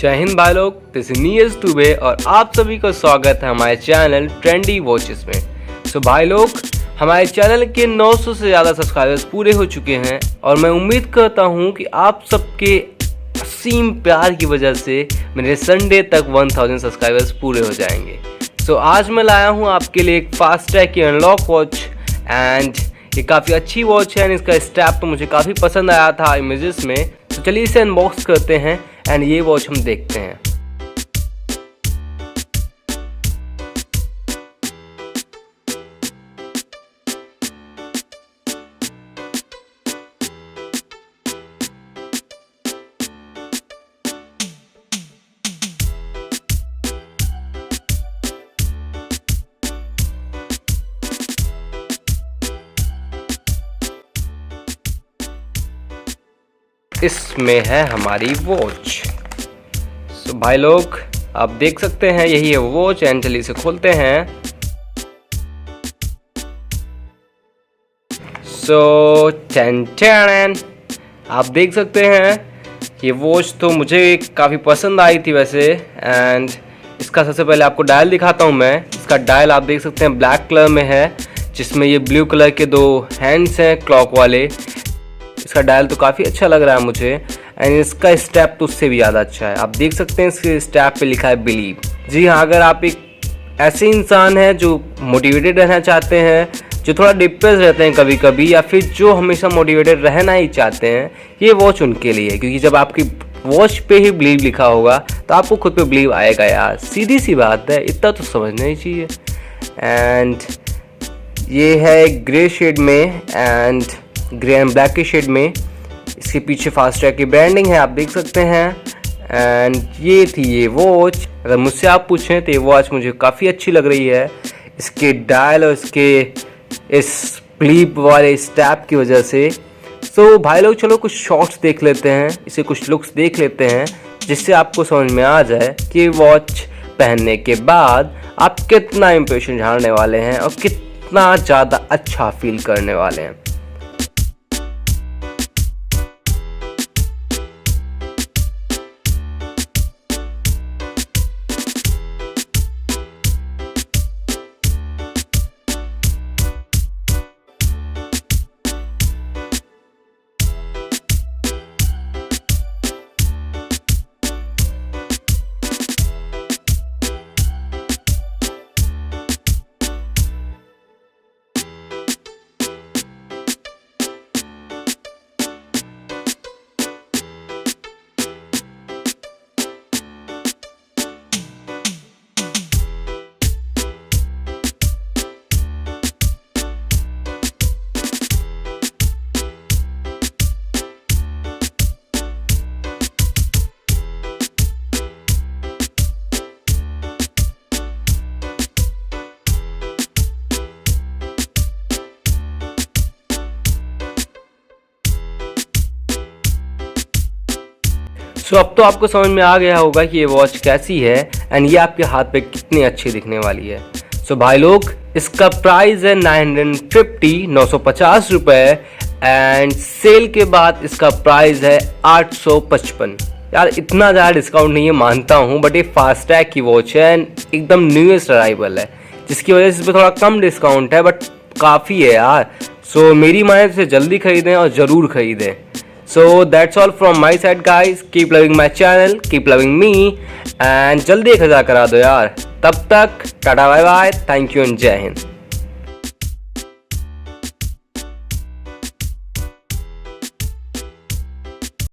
जय हिंद भाई लोग, दिस इज नीयज दुबे और आप सभी का स्वागत है हमारे चैनल ट्रेंडी वॉचेस में। सो भाई लोग, हमारे चैनल के 900 से ज़्यादा सब्सक्राइबर्स पूरे हो चुके हैं और मैं उम्मीद करता हूं कि आप सबके असीम प्यार की वजह से मेरे संडे तक 1000 सब्सक्राइबर्स पूरे हो जाएंगे। सो आज मैं लाया हूं आपके लिए एक फास्टैग की अनलॉक वॉच एंड ये काफ़ी अच्छी वॉच है। इसका स्ट्रैप तो मुझे काफ़ी पसंद आया था इमेजेस में। तो चलिए इसे अनबॉक्स करते हैं एंड ये वॉच हम देखते हैं। इसमें है हमारी वॉच। सो भाई लोग, आप देख सकते हैं यही है वॉच एंड चलिए इसे खोलते हैं। सो आप देख सकते हैं ये वॉच तो मुझे काफ़ी पसंद आई थी वैसे। एंड इसका सबसे पहले आपको डायल दिखाता हूँ मैं। इसका डायल आप देख सकते हैं ब्लैक कलर में है, जिसमें ये ब्लू कलर के दो हैंड्स हैं क्लॉक वाले। इसका डायल तो काफ़ी अच्छा लग रहा है मुझे एंड इसका स्टेप तो उससे भी ज़्यादा अच्छा है। आप देख सकते हैं इसके स्टेप पे लिखा है बिलीव। जी हाँ, अगर आप एक ऐसे इंसान हैं जो मोटिवेटेड रहना चाहते हैं, जो थोड़ा डिप्रेस रहते हैं कभी कभी, या फिर जो हमेशा मोटिवेटेड रहना ही चाहते हैं, ये वॉच उनके लिए है। क्योंकि जब आपकी वॉच पे ही बिलीव लिखा होगा तो आपको खुद पे बिलीव आएगा यार। सीधी सी बात है, इतना तो समझना ही चाहिए। एंड ये है ग्रे शेड में एंड ग्रे एंड ब्लैक के शेड में। इसके पीछे फास्टैग की ब्रांडिंग है, आप देख सकते हैं। एंड ये थी ये वॉच। अगर मुझसे आप पूछें तो ये वॉच मुझे काफ़ी अच्छी लग रही है इसके डायल और इसके इस क्लिप वाले स्टैप की वजह से। सो भाई लोग, चलो कुछ शॉट्स देख लेते हैं, इसे कुछ लुक्स देख लेते हैं, जिससे आपको समझ में आ जाए कि वॉच पहनने के बाद आप कितना इम्प्रेशन झाड़ने वाले हैं और कितना ज़्यादा अच्छा फील करने वाले हैं। सो अब तो आपको समझ में आ गया होगा कि ये वॉच कैसी है एंड ये आपके हाथ पे कितनी अच्छी दिखने वाली है। सो भाई लोग, इसका प्राइस है 950 रुपये एंड सेल के बाद इसका प्राइस है 855। यार इतना ज़्यादा डिस्काउंट नहीं है मानता हूँ, बट ये फास्टैग की वॉच है एंड एकदम न्यूएस्ट अराइवल है, जिसकी वजह से इस पर थोड़ा कम डिस्काउंट है, बट काफ़ी है यार। सो मेरी माने से जल्दी खरीदें और ज़रूर खरीदें। So that's all from my side guys. Keep loving my channel, keep loving me and जल्दी 1000 करा दो यार। तब तक tata bye bye, thank you and जय हिंद।